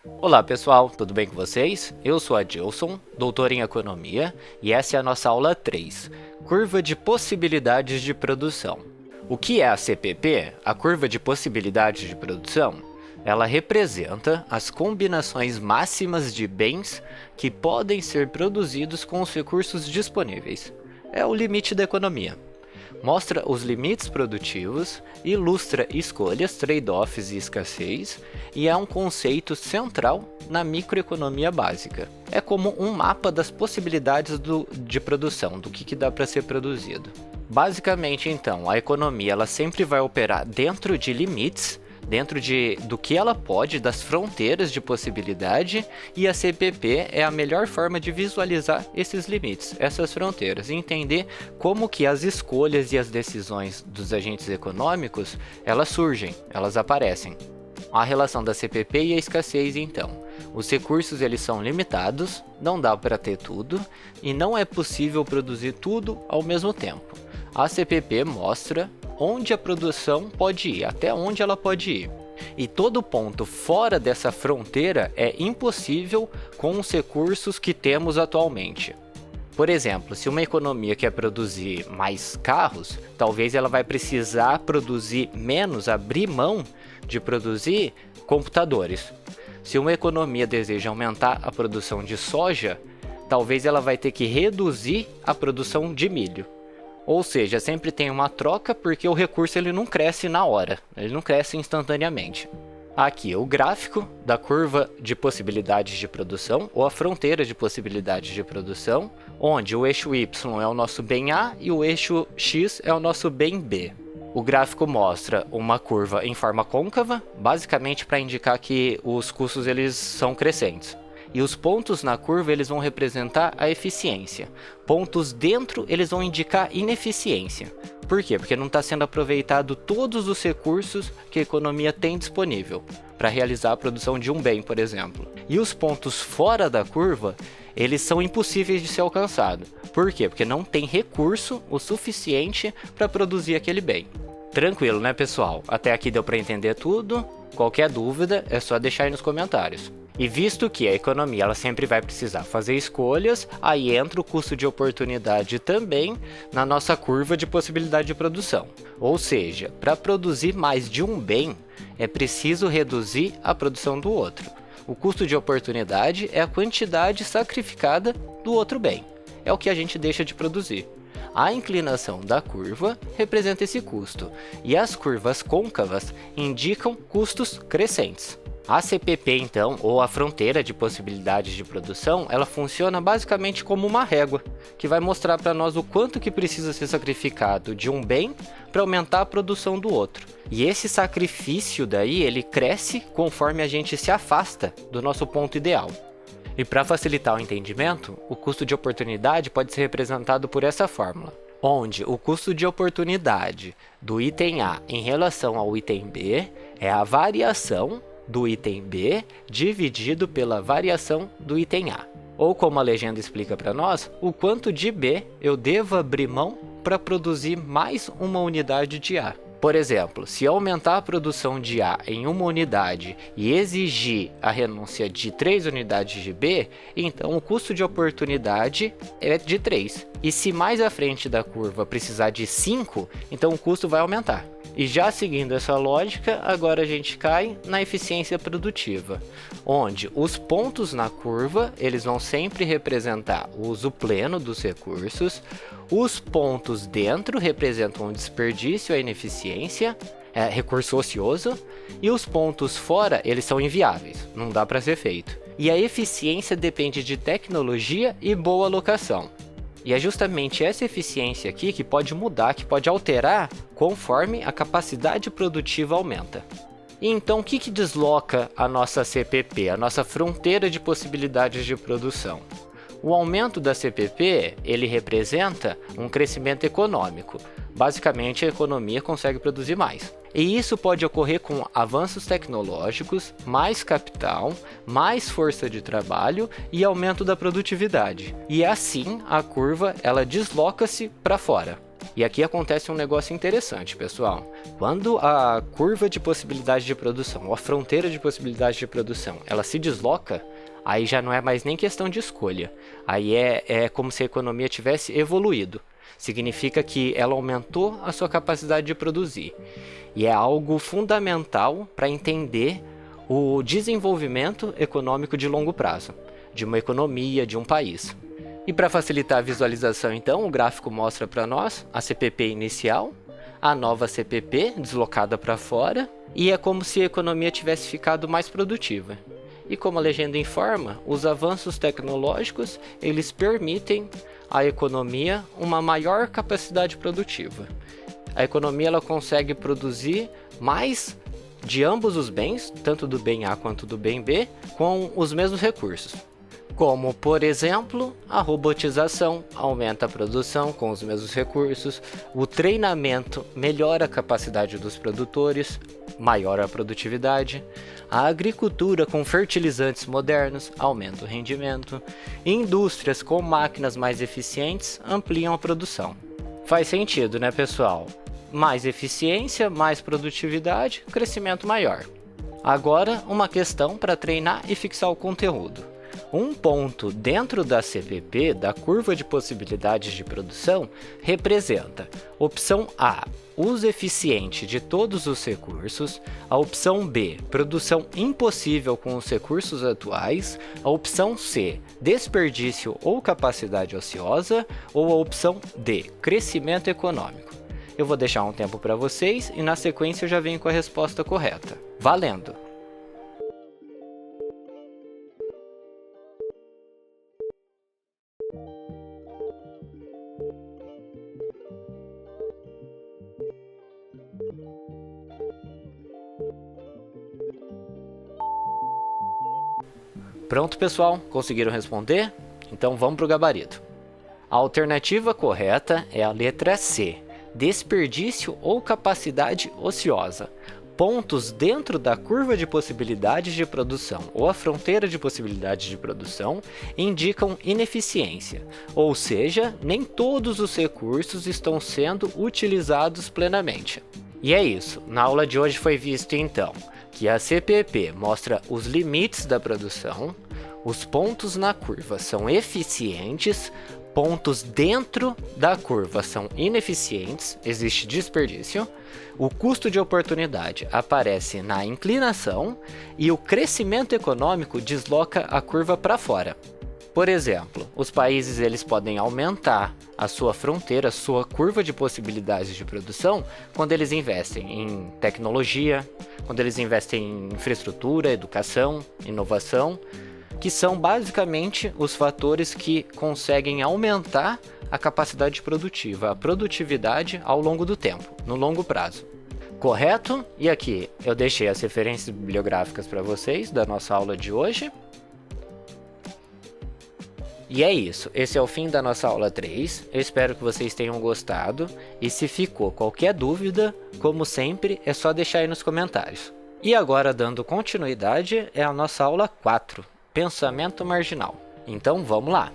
Olá pessoal, tudo bem com vocês? Eu sou Adilson, doutor em Economia, e essa é a nossa aula 3, Curva de Possibilidades de Produção. O que é a CPP, a Curva de Possibilidades de Produção? Ela representa as combinações máximas de bens que podem ser produzidos com os recursos disponíveis. É o limite da economia. Mostra os limites produtivos, ilustra escolhas, trade-offs e escassez, e é um conceito central na microeconomia básica. É como um mapa das possibilidades de produção, do que dá para ser produzido. Basicamente, então, a economia ela sempre vai operar dentro de limites, do que ela pode, das fronteiras de possibilidade, e a CPP é a melhor forma de visualizar esses limites, essas fronteiras, e entender como que as escolhas e as decisões dos agentes econômicos, elas surgem, elas aparecem. A relação da CPP e a escassez, então. Os recursos eles são limitados, não dá para ter tudo, e não é possível produzir tudo ao mesmo tempo. A CPP mostra onde a produção pode ir, até onde ela pode ir. E todo ponto fora dessa fronteira é impossível com os recursos que temos atualmente. Por exemplo, se uma economia quer produzir mais carros, talvez ela vai precisar produzir menos, abrir mão de produzir computadores. Se uma economia deseja aumentar a produção de soja, talvez ela vai ter que reduzir a produção de milho. Ou seja, sempre tem uma troca porque o recurso ele não cresce na hora, ele não cresce instantaneamente. Aqui é o gráfico da curva de possibilidades de produção, ou a fronteira de possibilidades de produção, onde o eixo Y é o nosso bem A e o eixo X é o nosso bem B. O gráfico mostra uma curva em forma côncava, basicamente para indicar que os custos eles são crescentes. E os pontos na curva eles vão representar a eficiência. Pontos dentro eles vão indicar ineficiência. Por quê? Porque não está sendo aproveitado todos os recursos que a economia tem disponível para realizar a produção de um bem, por exemplo. E os pontos fora da curva, eles são impossíveis de ser alcançados. Por quê? Porque não tem recurso o suficiente para produzir aquele bem. Tranquilo, né, pessoal? Até aqui deu para entender tudo. Qualquer dúvida é só deixar aí nos comentários. E visto que a economia ela sempre vai precisar fazer escolhas, aí entra o custo de oportunidade também na nossa curva de possibilidade de produção. Ou seja, para produzir mais de um bem, é preciso reduzir a produção do outro. O custo de oportunidade é a quantidade sacrificada do outro bem. É o que a gente deixa de produzir. A inclinação da curva representa esse custo, e as curvas côncavas indicam custos crescentes. A CPP, então, ou a fronteira de possibilidades de produção, ela funciona basicamente como uma régua, que vai mostrar para nós o quanto que precisa ser sacrificado de um bem para aumentar a produção do outro. E esse sacrifício daí, ele cresce conforme a gente se afasta do nosso ponto ideal. E para facilitar o entendimento, o custo de oportunidade pode ser representado por essa fórmula, onde o custo de oportunidade do item A em relação ao item B é a variação do item B dividido pela variação do item A. Ou como a legenda explica para nós, o quanto de B eu devo abrir mão para produzir mais uma unidade de A. Por exemplo, se aumentar a produção de A em uma unidade e exigir a renúncia de 3 unidades de B, então o custo de oportunidade é de 3. E se mais à frente da curva precisar de 5, então o custo vai aumentar. E já seguindo essa lógica, agora a gente cai na eficiência produtiva, onde os pontos na curva eles vão sempre representar o uso pleno dos recursos, os pontos dentro representam o desperdício, a ineficiência, recurso ocioso, e os pontos fora eles são inviáveis, não dá para ser feito. E a eficiência depende de tecnologia e boa alocação. E é justamente essa eficiência aqui que pode mudar, que pode alterar conforme a capacidade produtiva aumenta. E então o que desloca a nossa CPP, a nossa fronteira de possibilidades de produção? O aumento da CPP, ele representa um crescimento econômico. Basicamente, a economia consegue produzir mais. E isso pode ocorrer com avanços tecnológicos, mais capital, mais força de trabalho e aumento da produtividade. E assim, a curva ela desloca-se para fora. E aqui acontece um negócio interessante, pessoal. Quando a curva de possibilidade de produção, ou a fronteira de possibilidade de produção, ela se desloca, aí já não é mais nem questão de escolha. Aí é como se a economia tivesse evoluído. Significa que ela aumentou a sua capacidade de produzir. E é algo fundamental para entender o desenvolvimento econômico de longo prazo, de uma economia, de um país. E para facilitar a visualização, então, o gráfico mostra para nós a CPP inicial, a nova CPP deslocada para fora, e é como se a economia tivesse ficado mais produtiva. E como a legenda informa, os avanços tecnológicos, eles permitem à economia uma maior capacidade produtiva. A economia ela consegue produzir mais de ambos os bens, tanto do bem A quanto do bem B, com os mesmos recursos. Como, por exemplo, a robotização aumenta a produção com os mesmos recursos, o treinamento melhora a capacidade dos produtores, maior a produtividade, a agricultura com fertilizantes modernos aumenta o rendimento, indústrias com máquinas mais eficientes ampliam a produção. Faz sentido, né, pessoal? Mais eficiência, mais produtividade, crescimento maior. Agora, uma questão para treinar e fixar o conteúdo. Um ponto dentro da CPP, da curva de possibilidades de produção, representa opção A, uso eficiente de todos os recursos, a opção B, produção impossível com os recursos atuais, a opção C, desperdício ou capacidade ociosa, ou a opção D, crescimento econômico. Eu vou deixar um tempo para vocês e na sequência eu já venho com a resposta correta. Valendo! Pronto, pessoal? Conseguiram responder? Então vamos para o gabarito. A alternativa correta é a letra C, desperdício ou capacidade ociosa. Pontos dentro da curva de possibilidades de produção ou a fronteira de possibilidades de produção indicam ineficiência, ou seja, nem todos os recursos estão sendo utilizados plenamente. E é isso, na aula de hoje foi visto então que a CPP mostra os limites da produção, os pontos na curva são eficientes, pontos dentro da curva são ineficientes, existe desperdício, o custo de oportunidade aparece na inclinação e o crescimento econômico desloca a curva para fora. Por exemplo, os países eles podem aumentar a sua fronteira, a sua curva de possibilidades de produção quando eles investem em tecnologia, quando eles investem em infraestrutura, educação, inovação, que são basicamente os fatores que conseguem aumentar a capacidade produtiva, a produtividade ao longo do tempo, no longo prazo. Correto? E aqui eu deixei as referências bibliográficas para vocês da nossa aula de hoje. E é isso, esse é o fim da nossa aula 3, eu espero que vocês tenham gostado, e se ficou qualquer dúvida, como sempre, é só deixar aí nos comentários. E agora, dando continuidade, é a nossa aula 4, Pensamento Marginal. Então vamos lá!